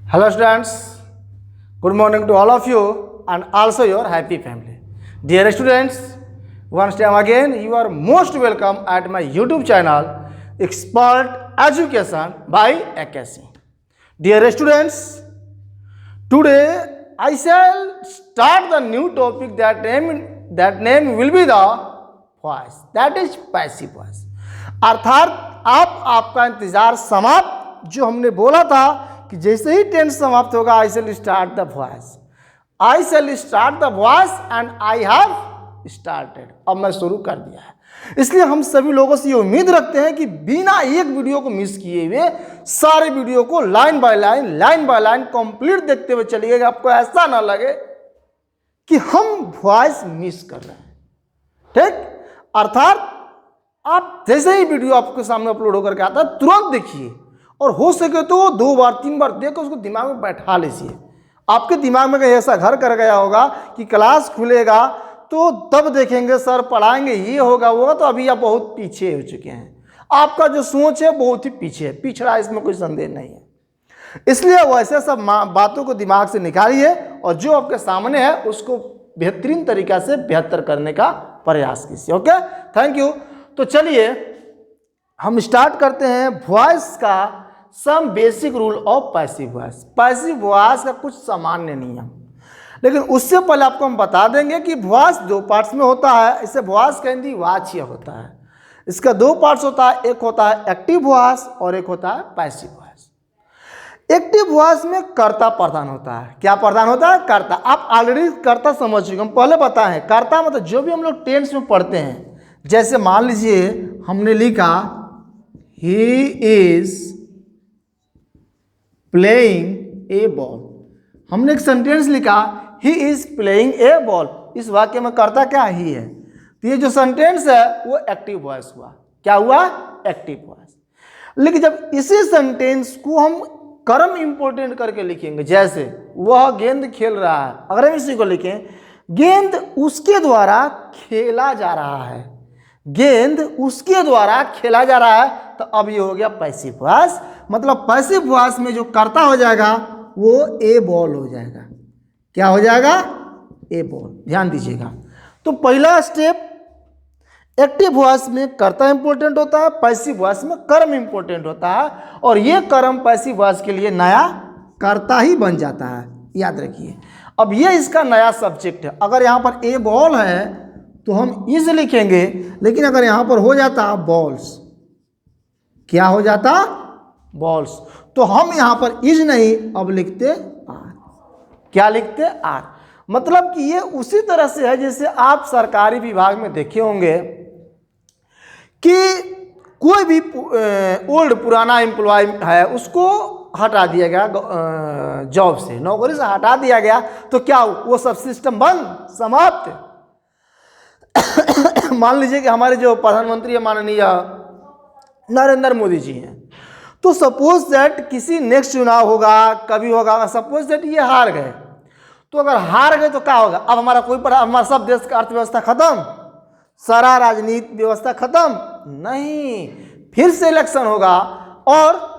Hello students, good morning to all of you and also your happy family. Dear students, once time again you are most welcome at my YouTube channel Expert Education by Akashi. Dear students, today I shall start the new topic that name will be the voice, that is passive voice. अर्थात आपका इंतजार समाप्त, जो हमने बोला था कि जैसे ही टेंस समाप्त होगा I shall start the voice and I have started. अब मैं शुरू कर दिया है। इसलिए हम सभी लोगों से ये उम्मीद रखते हैं कि बिना एक वीडियो को मिस किए हुए सारे वीडियो को लाइन बाय लाइन कंप्लीट देखते हुए चलिएगा। आपको ऐसा ना लगे कि हम वॉइस मिस कर रहे हैं। ठीक, अर्थात आप जैसे ही वीडियो आपके सामने अपलोड होकर के आता है तुरंत देखिए और हो सके तो 2 बार 3 बार देखो, उसको दिमाग में बैठा लीजिए। आपके दिमाग में कहीं ऐसा घर कर गया होगा कि क्लास खुलेगा तो तब देखेंगे सर पढ़ाएंगे, ये होगा वो, तो अभी आप बहुत पीछे हो चुके हैं। आपका जो सोच है बहुत ही पीछे है, पिछड़ा, इसमें कोई संदेह नहीं है। इसलिए वैसे सब बातों को दिमाग से निकालिए और जो आपके सामने है उसको बेहतरीन तरीका से बेहतर करने का प्रयास कीजिए। Okay, thank you. तो चलिए हम स्टार्ट करते हैं वॉइस का some basic rule of passive voice. Passive voice का कुछ सामान्य नियम, लेकिन उससे पहले आपको हम बता देंगे कि वॉइस 2 पार्ट्स में होता है। इसे वॉइस का हिंदी वाच्य होता है। इसका 2 पार्ट्स होता है, एक होता है एक्टिव वॉइस और एक होता है पैसिव वॉइस। एक्टिव वॉइस में कर्ता प्रधान होता है। क्या प्रधान होता है? कर्ता। आप ऑलरेडी कर्ता समझ चुके, हम पहले बताए हैं। कर्ता मतलब जो भी हम लोग टेंस में पढ़ते हैं, जैसे मान लीजिए हमने लिखा he is playing a ball. हमने एक सेंटेंस लिखा he is playing a ball. इस वाक्य में कर्ता क्या? ही है। तो ये जो सेंटेंस है वो एक्टिव वॉइस हुआ। क्या हुआ? Active voice. लेकिन जब इसी सेंटेंस को हम कर्म इंपोर्टेंट करके लिखेंगे, जैसे वह गेंद खेल रहा है, अगर हम इसी को लिखें गेंद उसके द्वारा खेला जा रहा है, गेंद उसके द्वारा खेला जा रहा है, तो अब ये हो गया पैसिव वॉइस। मतलब पैसिव वॉइस में जो कर्ता हो जाएगा वो ए बॉल हो जाएगा। क्या हो जाएगा? ए बॉल। ध्यान दीजिएगा। तो पहला स्टेप, एक्टिव वॉइस में कर्ता इंपॉर्टेंट होता है, पैसिव वॉइस में कर्म इंपॉर्टेंट होता है, और ये कर्म पैसिव वॉइस के लिए नया कर्ता ही बन जाता है। याद रखिए। अब ये इसका नया सब्जेक्ट है। अगर यहाँ पर ए बॉल है तो हम इज लिखेंगे, लेकिन अगर यहां पर हो जाता बॉल्स, क्या हो जाता? बॉल्स, तो हम यहां पर इज नहीं अब लिखते आर। क्या लिखते? आर। मतलब कि ये उसी तरह से है जैसे आप सरकारी विभाग में देखे होंगे कि कोई भी ओल्ड पुराना एम्प्लॉय है उसको हटा दिया गया जॉब से, नौकरी से हटा दिया गया, तो क्या वो सब सिस्टम बंद, समाप्त। मान लीजिए कि हमारे जो प्रधानमंत्री माननीय नरेंद्र मोदी जी हैं, तो सपोज दैट किसी नेक्स्ट चुनाव होगा, कभी होगा, सपोज दैट ये हार गए, तो अगर हार गए तो क्या होगा? अब हमारा सब देश का अर्थव्यवस्था खत्म, सारा राजनीतिक व्यवस्था खत्म नहीं, फिर से इलेक्शन होगा और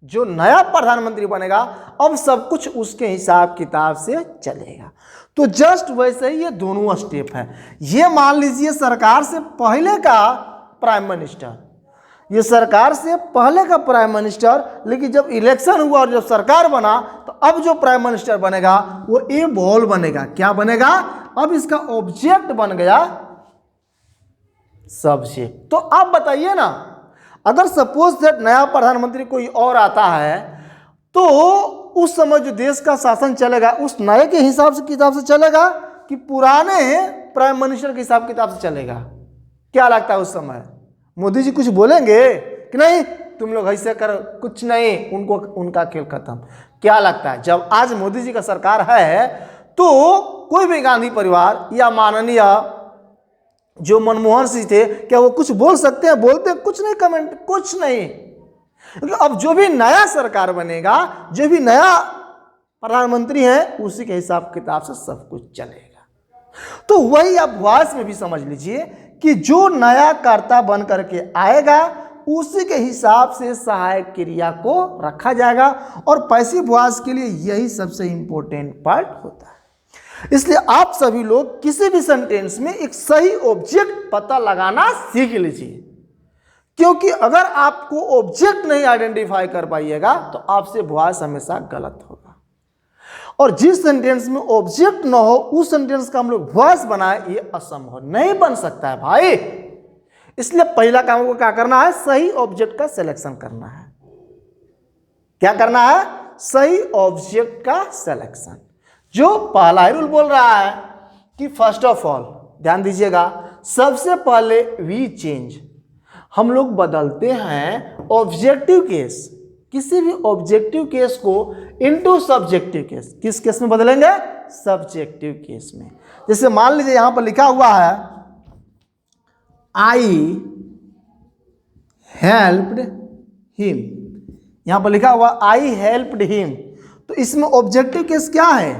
जो नया प्रधानमंत्री बनेगा अब सब कुछ उसके हिसाब किताब से चलेगा। तो जस्ट वैसे ही ये दोनों स्टेप है। ये मान लीजिए सरकार से पहले का प्राइम मिनिस्टर, ये सरकार से पहले का प्राइम मिनिस्टर, लेकिन जब इलेक्शन हुआ और जब सरकार बना तो अब जो प्राइम मिनिस्टर बनेगा वो ए बॉल बनेगा। क्या बनेगा? अब इसका ऑब्जेक्ट बन गया सब्जेक्ट। तो आप बताइए ना, अगर सपोज दैट नया प्रधानमंत्री कोई और आता है तो उस समय जो देश का शासन चलेगा उस नए के हिसाब से किताब से चलेगा कि पुराने प्राइम मिनिस्टर के हिसाब किताब से चलेगा? क्या लगता है उस समय मोदी जी कुछ बोलेंगे कि नहीं तुम लोग ऐसे करो? कुछ नहीं, उनको उनका खेल खत्म। क्या लगता है जब आज मोदी जी का सरकार है तो कोई भी गांधी परिवार या माननीय जो मनमोहन सिंह थे, क्या वो कुछ बोल सकते हैं? बोलते कुछ नहीं, कमेंट कुछ नहीं। अब जो भी नया सरकार बनेगा, जो भी नया प्रधानमंत्री है, उसी के हिसाब किताब से सब कुछ चलेगा। तो वही आप वॉइस में भी समझ लीजिए कि जो नया कर्ता बन करके आएगा उसी के हिसाब से सहायक क्रिया को रखा जाएगा और पैसिव वॉइस के लिए यही सबसे इंपॉर्टेंट पार्ट होता है। इसलिए आप सभी लोग किसी भी सेंटेंस में एक सही ऑब्जेक्ट पता लगाना सीख लीजिए, क्योंकि अगर आपको ऑब्जेक्ट नहीं आइडेंटिफाई कर पाइएगा तो आपसे वॉइस हमेशा गलत होगा। और जिस सेंटेंस में ऑब्जेक्ट ना हो उस सेंटेंस का हम लोग वॉइस बनाए, ये असंभव नहीं बन सकता है भाई। इसलिए पहला काम को क्या करना है, सही ऑब्जेक्ट का सिलेक्शन करना है। क्या करना है, सही ऑब्जेक्ट का सिलेक्शन। जो पहला ही रूल बोल रहा है कि फर्स्ट ऑफ ऑल, ध्यान दीजिएगा, सबसे पहले वी चेंज, हम लोग बदलते हैं ऑब्जेक्टिव केस, किसी भी ऑब्जेक्टिव केस को इनटू सब्जेक्टिव केस। किस केस में बदलेंगे, सब्जेक्टिव केस में। जैसे मान लीजिए यहां पर लिखा हुआ है आई हेल्प्ड हिम, यहां पर लिखा हुआ आई हेल्प्ड हिम, तो इसमें ऑब्जेक्टिव केस क्या है,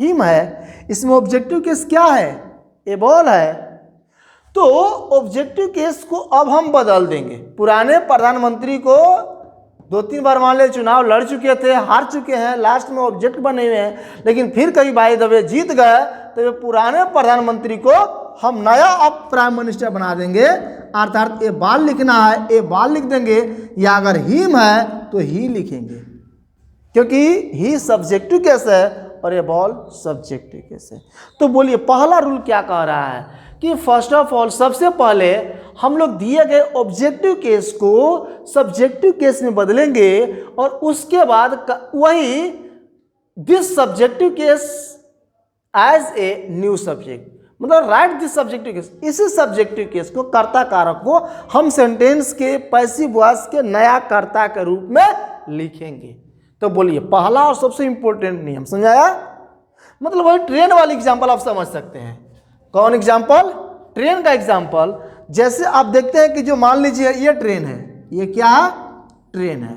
हिम है। इसमें ऑब्जेक्टिव केस क्या है, ए बॉल है। तो ऑब्जेक्टिव केस को अब हम बदल देंगे। पुराने प्रधानमंत्री को 2-3 बार मान ले चुनाव लड़ चुके थे, हार चुके हैं, लास्ट में ऑब्जेक्ट बने हुए हैं, लेकिन फिर कभी बाय द वे जीत गए, तो ये पुराने प्रधानमंत्री को हम नया अब प्राइम मिनिस्टर बना देंगे। अर्थात ए बाल लिखना है, ए बाल लिख देंगे, या अगर हिम है तो ही लिखेंगे, क्योंकि ही सब्जेक्टिव केस है और ए बॉल सब्जेक्टिव केस है। तो बोलिए पहला रूल क्या कह रहा है कि फर्स्ट ऑफ ऑल, सबसे पहले हम लोग दिए गए ऑब्जेक्टिव केस को सब्जेक्टिव केस में बदलेंगे और उसके बाद वही this subjective case as a new subject, मतलब राइट दिस सब्जेक्टिव केस, इसी सब्जेक्टिव केस को, कर्ता कारक को हम सेंटेंस के पैसिव वॉइस के नया कर्ता के रूप में लिखेंगे। तो बोलिए पहला और सबसे इंपॉर्टेंट नियम समझाया। मतलब वही ट्रेन वाली एग्जांपल आप समझ सकते हैं। कौन एग्जांपल, ट्रेन का एग्जांपल। जैसे आप देखते हैं कि जो मान लीजिए ये ट्रेन है, ये क्या है, ट्रेन है,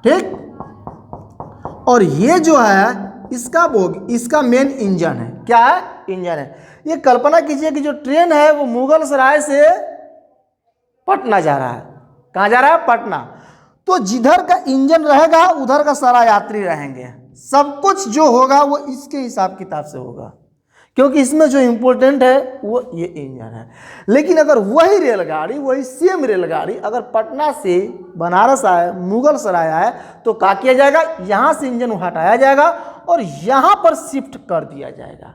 ठीक। और ये जो है इसका बोगी, इसका मेन इंजन है। क्या है, इंजन है। ये कल्पना कीजिए कि जो ट्रेन है वो मुगल सराय से पटना जा रहा है। कहाँ जा रहा है, पटना। तो जिधर का इंजन रहेगा उधर का सारा यात्री रहेंगे। सब कुछ जो होगा वो इसके हिसाब किताब से होगा, क्योंकि इसमें जो इंपॉर्टेंट है वो ये इंजन है। लेकिन अगर वही रेलगाड़ी, वही सेम रेलगाड़ी अगर पटना से बनारस आए, मुगल सराय आए, तो क्या किया जाएगा, यहाँ से इंजन हटाया जाएगा और यहाँ पर शिफ्ट कर दिया जाएगा।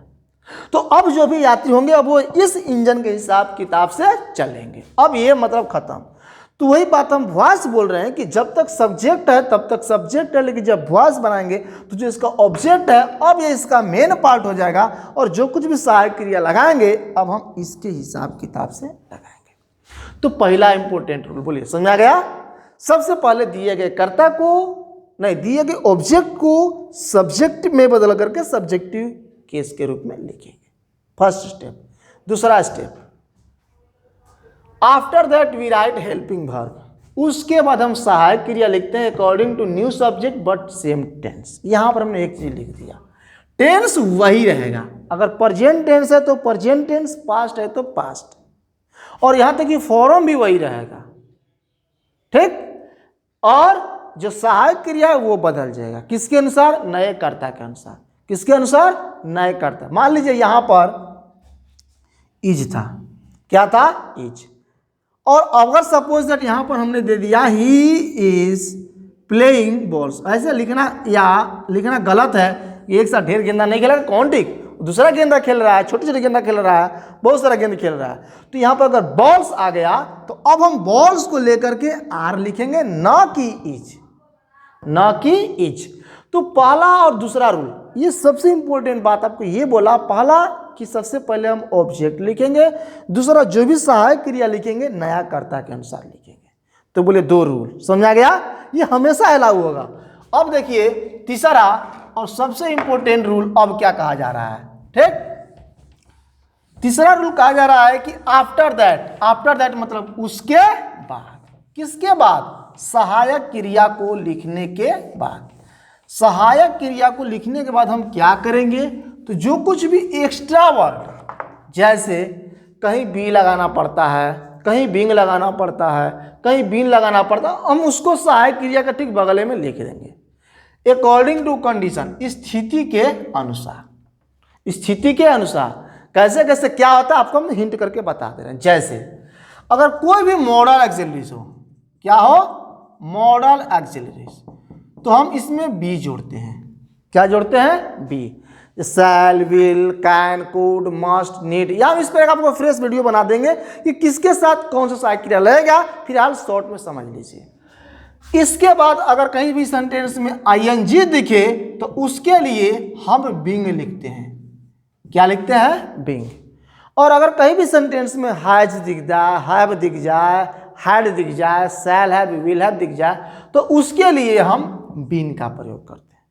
तो अब जो भी यात्री होंगे अब वो इस इंजन के हिसाब किताब से चलेंगे। अब ये मतलब खत्म। तो वही बात हम वॉइस बोल रहे हैं कि जब तक सब्जेक्ट है तब तक सब्जेक्ट है, लेकिन जब वॉइस बनाएंगे तो जो इसका ऑब्जेक्ट है अब ये इसका मेन पार्ट हो जाएगा और जो कुछ भी सहायक क्रिया लगाएंगे अब हम इसके हिसाब किताब से लगाएंगे। तो पहला इंपॉर्टेंट रूल बोलिए, समझ आ गया। सबसे पहले दिए गए कर्ता को, नहीं, दिए गए ऑब्जेक्ट को सब्जेक्ट में बदल करके सब्जेक्टिव केस के रूप में लिखेंगे, फर्स्ट स्टेप। दूसरा step, after that we write helping verb, उसके बाद हम सहायक क्रिया लिखते हैं according to new subject but same tense. यहां पर हमने एक चीज लिख दिया, टेंस वही रहेगा। अगर प्रेजेंट टेंस है तो प्रेजेंट टेंस, पास्ट है तो पास्ट, और यहां तक कि फॉर्म भी वही रहेगा, ठीक। और जो सहायक क्रिया है वो बदल जाएगा, किसके अनुसार, नए कर्ता के अनुसार। किसके अनुसार, नए कर्ता। मान लीजिए यहां पर इज था, क्या था, इज। और अगर सपोज दैट यहां पर हमने दे दिया ही इज प्लेइंग बॉल्स, ऐसे लिखना या लिखना गलत है। एक साथ ढेर गेंदा नहीं खेलेगा, कौन ठीक, दूसरा गेंदा खेल रहा है, छोटे छोटे गेंदा खेल रहा है, बहुत सारा गेंद खेल रहा है। तो यहां पर अगर बॉल्स आ गया तो अब हम बॉल्स को लेकर के आर लिखेंगे, ना कि इज, ना कि इज। तो पहला और दूसरा रूल, ये सबसे इंपॉर्टेंट बात आपको ये बोला, पहला कि सबसे पहले हम ऑब्जेक्ट लिखेंगे, दूसरा जो भी सहायक क्रिया लिखेंगे नया कर्ता के अनुसार लिखेंगे। तो बोले दो रूल, समझ आ गया, ये हमेशा अलाउ होगा। अब देखिए तीसरा और सबसे इंपॉर्टेंट रूल अब क्या कहा जा रहा है, ठीक। तीसरा रूल कहा जा रहा है कि आफ्टर दैट, आफ्टर दैट मतलब उसके बाद। किसके बाद, सहायक क्रिया को लिखने के बाद। सहायक क्रिया को लिखने के बाद हम क्या करेंगे, तो जो कुछ भी एक्स्ट्रा वर्ड, जैसे कहीं बी लगाना पड़ता है, कहीं बींग लगाना पड़ता है, कहीं बीन लगाना पड़ता है, हम उसको सहायक क्रिया का ठीक बगले में लिख देंगे। अकॉर्डिंग टू कंडीशन, स्थिति के अनुसार, स्थिति के अनुसार कैसे कैसे क्या होता है आपको हम हिंट करके बता दे रहे हैं। जैसे अगर कोई भी मॉडल एक्सिलरीज हो, क्या हो, मॉडल एक्सिलरीज, तो हम इसमें बी जोड़ते हैं। क्या जोड़ते हैं, be. Shall, will, can, could, must, need, या हम इस पर आपको फ्रेश वीडियो बना देंगे कि किसके साथ कौन सा सहायक क्रिया लगेगा, फिलहाल शॉर्ट में समझ लीजिए। इसके बाद अगर कहीं भी सेंटेंस में आईएनजी दिखे तो उसके लिए हम बीइंग लिखते हैं। क्या लिखते हैं, बीइंग। और अगर कहीं भी सेंटेंस में हैज दिख जाए, हैव दिख जाए, हैड दिख जाए, शैल हैव, विल हैव दिख जाए, तो उसके लिए हम बीन का प्रयोग करते हैं।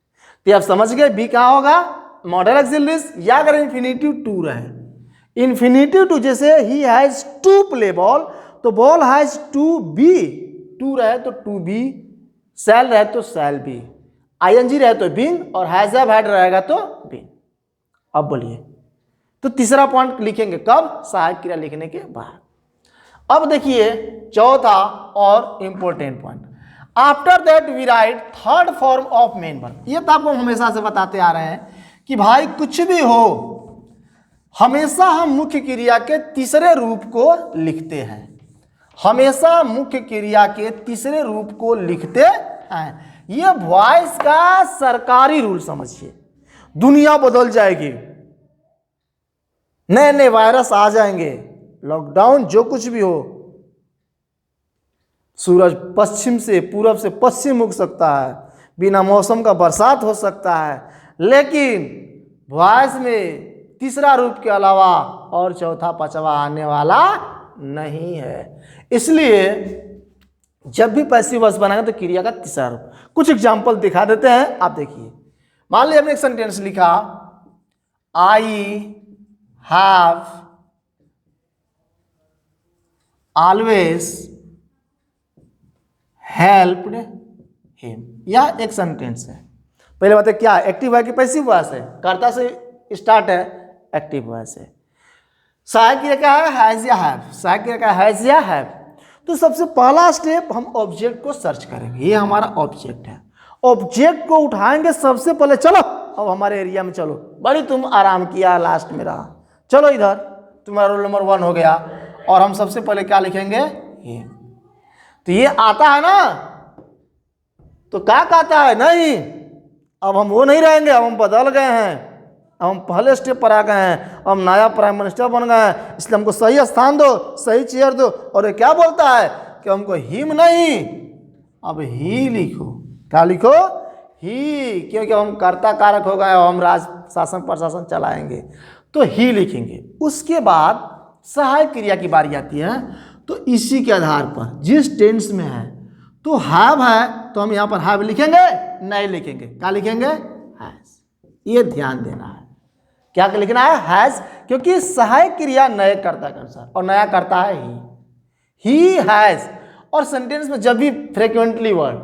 तो आप समझ गए बी कहाँ होगा, मॉडल एक्सिलरीज। या अगर इन्फिनेटिव टू रहे, इन्फिनेटिव टू, जैसे he has to play ball, तो ball has to be, to रहे तो टू बी, शैल रहे तो शैल बी, आईएनजी रहे तो बीइंग, और हैज हैव हैड रहेगा तो बीन। अब बोलिए, तो तीसरा पॉइंट लिखेंगे कब, सहायक क्रिया लिखने के बाद। अब देखिए चौथा और important point, after that we write third form of main verb. ये तो आपको हमेशा से बताते आ रहे हैं कि भाई कुछ भी हो, हमेशा हम मुख्य क्रिया के तीसरे रूप को लिखते हैं, हमेशा मुख्य क्रिया के तीसरे रूप को लिखते हैं। ये वॉइस का सरकारी रूल समझिए। दुनिया बदल जाएगी, नए नए वायरस आ जाएंगे, लॉकडाउन जो कुछ भी हो, सूरज पश्चिम से पूरब से पश्चिम उग सकता है, बिना मौसम का बरसात हो सकता है, लेकिन वॉइस में तीसरा रूप के अलावा और चौथा पांचवा आने वाला नहीं है। इसलिए जब भी पैसिव वॉइस बनाएंगे तो क्रिया का तीसरा रूप। कुछ एग्जाम्पल दिखा देते हैं, आप देखिए। मान लिया हमने एक सेंटेंस लिखा, I have always helped him, यह एक सेंटेंस है। पहले बात है क्या, एक्टिव है कि पैसिव वॉइस है, कर्ता से स्टार्ट है, एक्टिव वॉइस है। सहायक क्रिया क्या है, हैज या हैव, सहायक क्रिया क्या है, हैज या हैव। तो सबसे पहला स्टेप हम ऑब्जेक्ट को सर्च करेंगे, ये हमारा ऑब्जेक्ट है। ऑब्जेक्ट को उठाएंगे सबसे पहले, चलो अब हमारे एरिया में चलो, बड़ी तुम आराम किया, लास्ट में रहा, चलो इधर, तुम्हारा रोल नंबर 1 हो गया। और हम सबसे पहले क्या लिखेंगे, ये। तो ये आता है ना, तो क्या कहता है, नहीं, अब हम वो नहीं रहेंगे, अब हम बदल गए हैं, अब हम पहले स्टेप पर आ गए हैं, हम नया प्राइम मिनिस्टर बन गए हैं, इसलिए हमको सही स्थान दो, सही चेयर दो। और ये क्या बोलता है कि हमको हिम नहीं, अब ही लिखो। क्या लिखो, ही, क्योंकि हम कर्ता कारक हो गए, हम राज शासन प्रशासन चलाएंगे, तो ही लिखेंगे। उसके बाद सहायक क्रिया की बारी आती है, तो इसी के आधार पर जिस टेंस में है, तो हैव है तो हम यहाँ पर हैव लिखेंगे, नहीं लिखेंगे, क्या लिखेंगे, हैज। ये ध्यान देना है, क्या लिखना है, हैज, क्योंकि सहायक क्रिया नए कर्ता के अनुसार, और नया कर्ता है ही हैज। और सेंटेंस में जब भी फ्रिक्वेंटली वर्ड,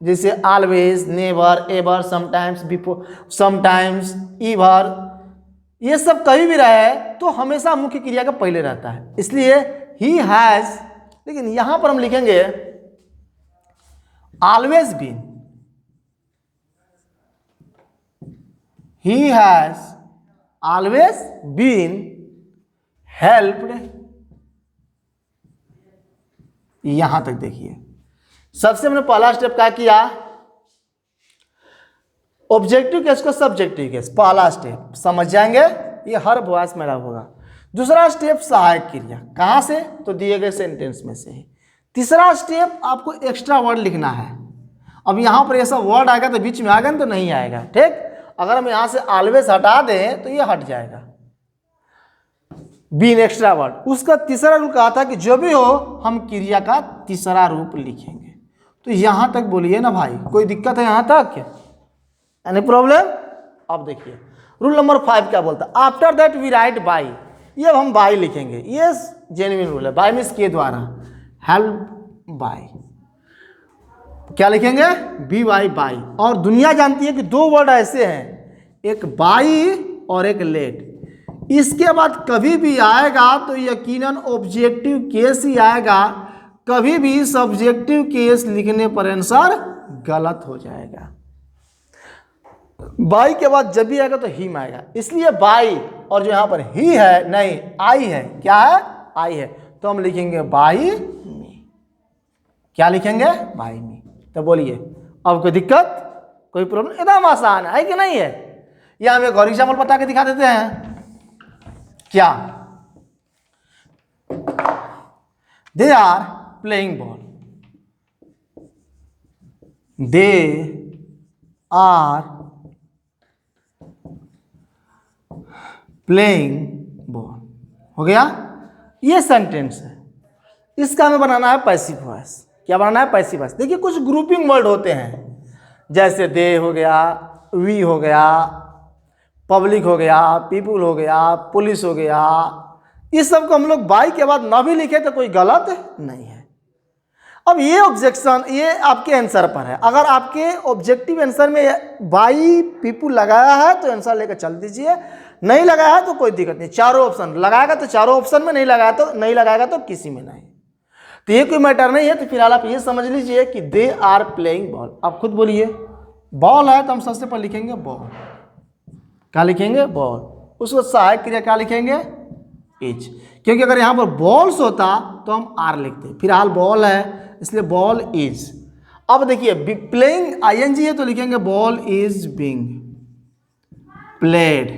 जैसे always, never, ever, sometimes, before, sometimes, ever, ये सब कभी भी रहे तो हमेशा मुख्य क्रिया का पहले रहता है, इसलिए ही हैज। लेकिन यहां पर हम लिखेंगे always been, he has always been helped. यहां तक देखिए, सबसे हमने पहला स्टेप क्या किया, ऑब्जेक्टिव केस को सब्जेक्टिव केस, पहला स्टेप समझ जाएंगे, ये हर वॉइस में होगा। दूसरा स्टेप सहायक क्रिया, कहां से, तो दिए गए सेंटेंस में से ही। तीसरा स्टेप आपको एक्स्ट्रा वर्ड लिखना है। अब यहां पर ऐसा वर्ड आएगा तो बीच में आएगा ना, तो नहीं आएगा, ठीक। अगर हम यहां से ऑलवेज हटा दें तो ये हट जाएगा, बीन एक्स्ट्रा वर्ड। उसका तीसरा रूप कहा था कि जो भी हो हम क्रिया का तीसरा रूप लिखेंगे। तो यहां तक बोलिए ना भाई, कोई दिक्कत है यहां तक, एनी प्रॉब्लम। अब देखिए रूल नंबर 5 क्या बोलता है, after that we write by, ये हम बाई लिखेंगे, ये जेन्युइन रूल है। बाई मीन्स के द्वारा, हेल्प बाई, क्या लिखेंगे, बी वाई बाई। और दुनिया जानती है कि दो वर्ड ऐसे हैं, एक बाई और एक लेट। इसके बाद कभी भी आएगा तो यकीनन ऑब्जेक्टिव केस ही आएगा, कभी भी सब्जेक्टिव केस लिखने पर आंसर गलत हो जाएगा। बाई के बाद जब भी आएगा तो हिम आएगा, इसलिए बाई और जो यहां पर ही है नहीं आई है, क्या है आई है, तो हम लिखेंगे बाई मी। क्या लिखेंगे बाई मी। तो बोलिए अब कोई दिक्कत कोई प्रॉब्लम, एकदम आसान है कि नहीं है। या हम एक और एग्जाम्पल बता के दिखा देते हैं। क्या they are playing ball, they are playing ball, हो गया। ये सेंटेंस है, इसका हमें बनाना है पैसिव वॉइस। क्या बनाना है पैसिव वॉइस। देखिए कुछ ग्रुपिंग वर्ड होते हैं, जैसे दे हो गया, वी हो गया, पब्लिक हो गया, पीपुल हो गया, पुलिस हो गया, इस सब को हम लोग बाई के बाद ना भी लिखे तो कोई गलत नहीं है। अब ये ऑब्जेक्शन ये आपके आंसर पर है। अगर आपके ऑब्जेक्टिव आंसर में बाई पीपुल लगाया है तो आंसर लेकर चल दीजिए, नहीं लगाया है तो कोई दिक्कत नहीं। चारों ऑप्शन लगाएगा तो चारों ऑप्शन में, नहीं लगाया तो नहीं लगाएगा तो किसी में नहीं, तो ये कोई मैटर नहीं है। तो फिलहाल आप ये समझ लीजिए कि दे आर प्लेइंग बॉल। आप खुद बोलिए, बॉल है तो हम सबसे पहले लिखेंगे बॉल। क्या लिखेंगे बॉल। उसको सहायक क्रिया क्या लिखेंगे इज, क्योंकि अगर यहाँ पर बॉल्स होता तो हम आर लिखते, फिलहाल बॉल है इसलिए बॉल इज। अब देखिए प्लेइंग आईएनजी है तो लिखेंगे ball is being played,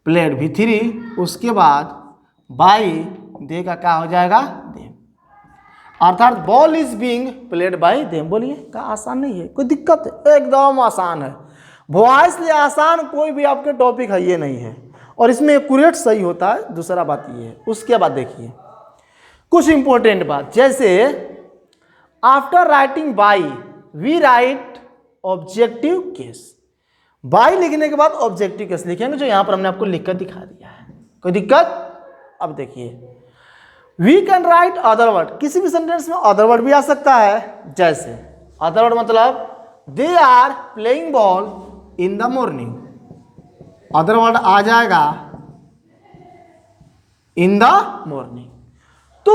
played V3, उसके बाद बाई दे का क्या हो जाएगा देम, अर्थात ball is being played by them. बोलिए क्या आसान नहीं है, कोई दिक्कत है, एकदम आसान है। वॉइस लिए आसान कोई भी आपके टॉपिक है ये नहीं है, और इसमें एक्यूरेट सही होता है। दूसरा बात ये है। उसके बाद देखिए कुछ इंपॉर्टेंट बात, जैसे after writing by we write objective case. By लिखने के बाद ऑब्जेक्टिव केस लिखेंगे, जो यहां पर हमने आपको लिखकर दिखा दिया है। कोई दिक्कत। अब देखिए we can write other word, किसी भी सेंटेंस में अदर वर्ड भी आ सकता है। जैसे अदर वर्ड मतलब they are playing ball in the morning, adverb आ जाएगा इन द मॉर्निंग। तो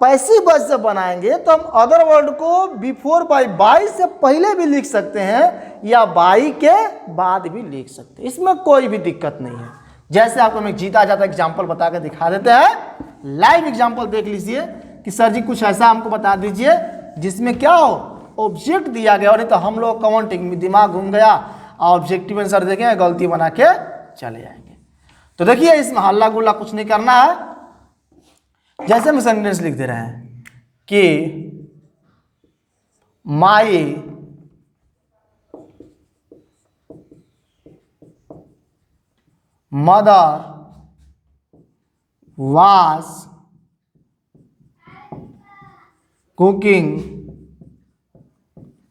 पैसिव वॉइस जब बनाएंगे तो हम अदर वर्ड को बिफोर बाई से पहले भी लिख सकते हैं या बाई के बाद भी लिख सकते हैं, इसमें कोई भी दिक्कत नहीं है। जैसे आपको हम एक जीता जाता एग्जाम्पल बता के दिखा देते हैं। लाइव एग्जाम्पल देख लीजिए कि सर जी कुछ ऐसा हमको बता दीजिए जिसमें क्या हो ऑब्जेक्ट दिया गया, और नहीं तो हम लोग काउंटिंग में दिमाग घूम गया और ऑब्जेक्टिव आंसर देखेंगे गलती बना के चले जाएंगे। तो देखिए इसमें हल्ला गुल्ला कुछ नहीं करना है। जैसे हम सेंटेंस लिख दे रहे हैं कि my mother was cooking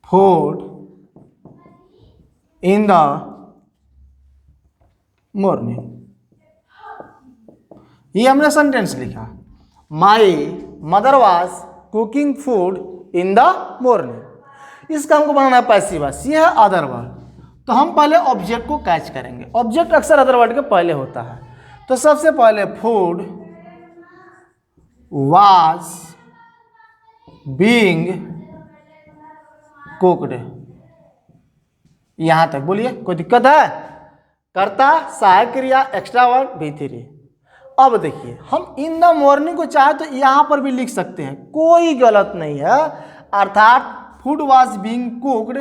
food in the morning. ये हमने सेंटेंस लिखा, my mother was cooking food in the morning. इसका हमको बनाना है पैसिव वॉइस, ये है अदर वर्ड। तो हम पहले ऑब्जेक्ट को कैच करेंगे, ऑब्जेक्ट अक्सर अदर वर्ड के पहले होता है। तो सबसे पहले फूड वाज बीइंग कुक्ड, यहां तक बोलिए कोई दिक्कत है। कर्ता सहायक क्रिया एक्स्ट्रा वर्ड V3। अब देखिए हम इन द मॉर्निंग को चाहे तो यहां पर भी लिख सकते हैं, कोई गलत नहीं है। अर्थात food was being cooked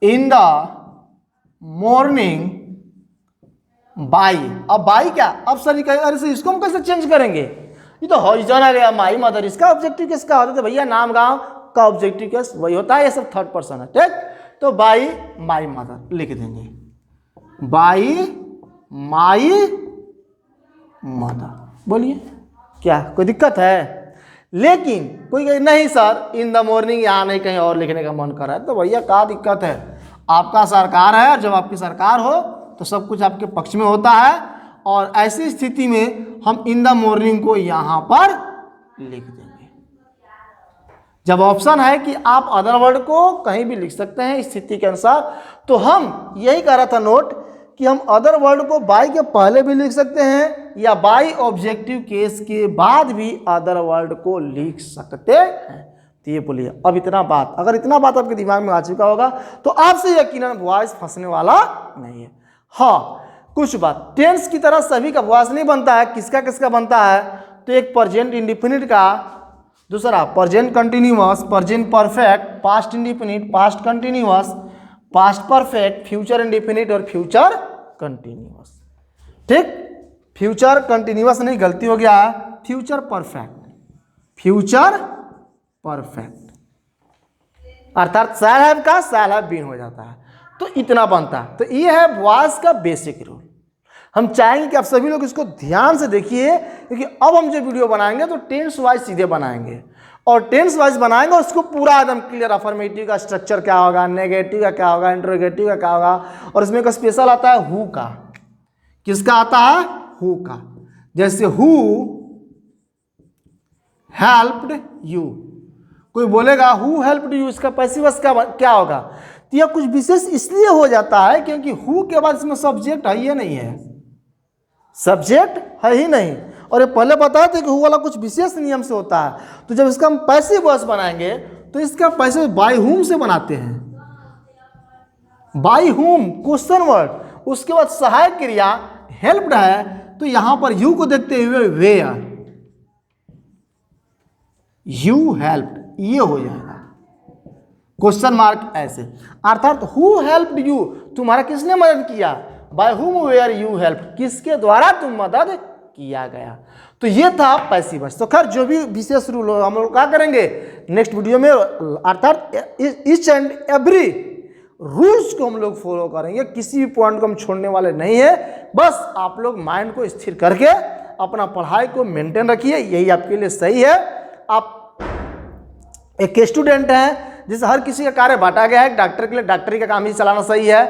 in the morning by. अब बाई क्या, अब सर अरे सर इसको हम कैसे चेंज करेंगे, ये तो हो जाना गया माई मदर, इसका ऑब्जेक्टिव किसका होता है, तो भैया नाम गांव का ऑब्जेक्टिव केस वही होता है, ये सब थर्ड पर्सन है, ठीक। तो बाई माई मदर लिख देंगे, बाई माई मदर। बोलिए क्या कोई दिक्कत है। लेकिन कोई कहे नहीं सर इन द मॉर्निंग यहाँ नहीं कहीं और लिखने का मन कर रहा है, तो भैया क्या दिक्कत है, आपका सरकार है, जब आपकी सरकार हो तो सब कुछ आपके पक्ष में होता है। और ऐसी स्थिति में हम इन द मॉर्निंग को यहाँ पर लिख देंगे। जब ऑप्शन है कि आप अदर वर्ड को कहीं भी लिख सकते हैं स्थिति के अनुसार, तो हम यही कह रहा था नोट कि हम अदर वर्ड को बाई के पहले भी लिख सकते हैं या बाई ऑब्जेक्टिव केस के बाद भी अदर वर्ड को लिख सकते हैं। तो ये बोलिए अब इतना बात, अगर इतना बात आपके दिमाग में आ चुका होगा तो आपसे यकीनन वॉइस फंसने वाला नहीं है। हाँ, कुछ बात टेंस की तरह सभी का वॉइस नहीं बनता है, किसका किसका बनता है, तो एक प्रेजेंट इंडिफिनिट का, दूसरा present continuous, present perfect, past indefinite, past continuous, past perfect, future indefinite और फ्यूचर कंटिन्यूअस। ठीक, फ्यूचर कंटिन्यूअस नहीं, गलती हो गया है, फ्यूचर परफेक्ट, फ्यूचर परफेक्ट अर्थात शैल हैव का शैल हैव बीन हो जाता है। तो इतना बनता है। तो ये है वॉइस का बेसिक रूल। हम चाहेंगे कि आप सभी लोग इसको ध्यान से देखिए, क्योंकि अब हम जो वीडियो बनाएंगे तो टेंस वाइज सीधे बनाएंगे, और टेंस वाइज बनाएंगे और उसको पूरा एकदम क्लियर, अफर्मेटिव का स्ट्रक्चर क्या होगा, नेगेटिव का क्या होगा, इंटरोगेटिव का क्या होगा, और इसमें एक स्पेशल आता है हु का। किसका आता है? हु का। जैसे हु हेल्प्ड यू, कोई बोलेगा हु हेल्प्ड यू, इसका पैसिव वॉइस क्या होगा? तो यह कुछ विशेष इसलिए हो जाता है क्योंकि हु के बाद इसमें सब्जेक्ट है ही नहीं है, सब्जेक्ट है ही नहीं। और ये पहले बताया था कि हु वाला कुछ विशेष नियम से होता है। तो जब इसका हम पैसिव वॉइस बनाएंगे तो इसका पैसिव बाय हुम से बनाते हैं, बाय हुम क्वेश्चन वर्ड, उसके बाद सहायक क्रिया हेल्प्ड है, तो यहां पर यू को देखते हुए वेयर, यू हेल्प्ड, ये हो जाएगा क्वेश्चन मार्क ऐसे। अर्थात हु हेल्प्ड यू, तुम्हारा किसने मदद किया? By whom where you help, किसके द्वारा तुम मदद किया गया। तो ये था पैसिव वॉइस। तो खैर जो भी विशेष रूल हो हम लोग क्या करेंगे नेक्स्ट वीडियो में, अर्थात ईच एंड एवरी रूल्स को हम लोग फॉलो करेंगे, किसी भी पॉइंट को हम छोड़ने वाले नहीं है। बस आप लोग माइंड को स्थिर करके अपना पढ़ाई को मेंटेन रखिए, यही आपके लिए सही है। आप एक स्टूडेंट हैं जिसे हर किसी का कार्य बांटा गया है, डॉक्टर के लिए डॉक्टरी का काम ही चलाना सही है,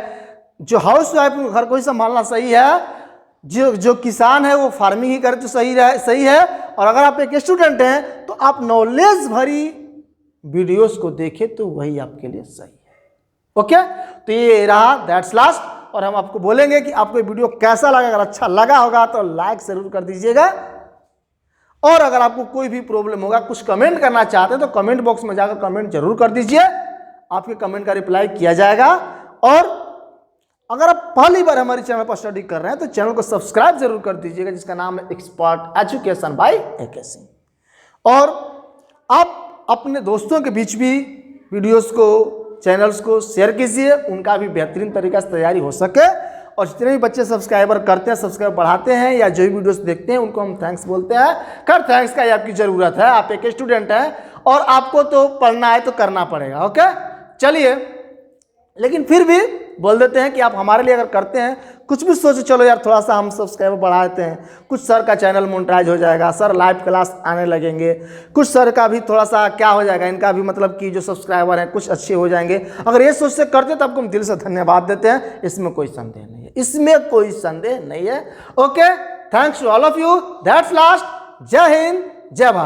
जो हाउस वाइफ घर को ही संभालना सही है, जो किसान है वो फार्मिंग ही करे तो सही है। और अगर आप एक स्टूडेंट हैं तो आप नॉलेज भरी वीडियोस को देखें तो वही आपके लिए सही है। ओके, तो ये रहा दैट्स लास्ट। और हम आपको बोलेंगे कि आपको वीडियो कैसा लगा, अगर अच्छा लगा होगा तो लाइक जरूर कर दीजिएगा, और अगर आपको कोई भी प्रॉब्लम होगा, कुछ कमेंट करना चाहते हैं तो कमेंट बॉक्स में जाकर कमेंट जरूर कर दीजिए, आपके कमेंट का रिप्लाई किया जाएगा। और अगर आप पहली बार हमारे चैनल पर स्टडी कर रहे हैं तो चैनल को सब्सक्राइब जरूर कर दीजिएगा, जिसका नाम है expert education by AK Singh. और आप अपने दोस्तों के बीच भी वीडियोस को, चैनल्स को शेयर कीजिए, उनका भी बेहतरीन तरीका से तैयारी हो सके। और जितने भी बच्चे सब्सक्राइबर करते हैं, सब्सक्राइब बढ़ाते हैं या जो भी वीडियोस देखते हैं उनको हम थैंक्स बोलते हैं। खैर थैंक्स का ही आपकी ज़रूरत है, आप एक स्टूडेंट हैं और आपको तो पढ़ना है तो करना पड़ेगा। ओके, चलिए, लेकिन फिर भी बोल देते हैं कि आप हमारे लिए अगर करते हैं, कुछ भी सोचो, चलो यार थोड़ा सा हम सब्सक्राइबर बढ़ा देते हैं, कुछ सर का चैनल मोनेटाइज हो जाएगा, सर लाइव क्लास आने लगेंगे, कुछ सर का भी थोड़ा सा क्या हो जाएगा, इनका भी मतलब कि जो सब्सक्राइबर हैं कुछ अच्छे हो जाएंगे। अगर ये सोच से करते तो आपको हम दिल से धन्यवाद देते हैं, इसमें कोई संदेह नहीं है, इसमें कोई संदेह नहीं है। Okay, thanks to all of you, that's last. Jai Hind, जय भारत।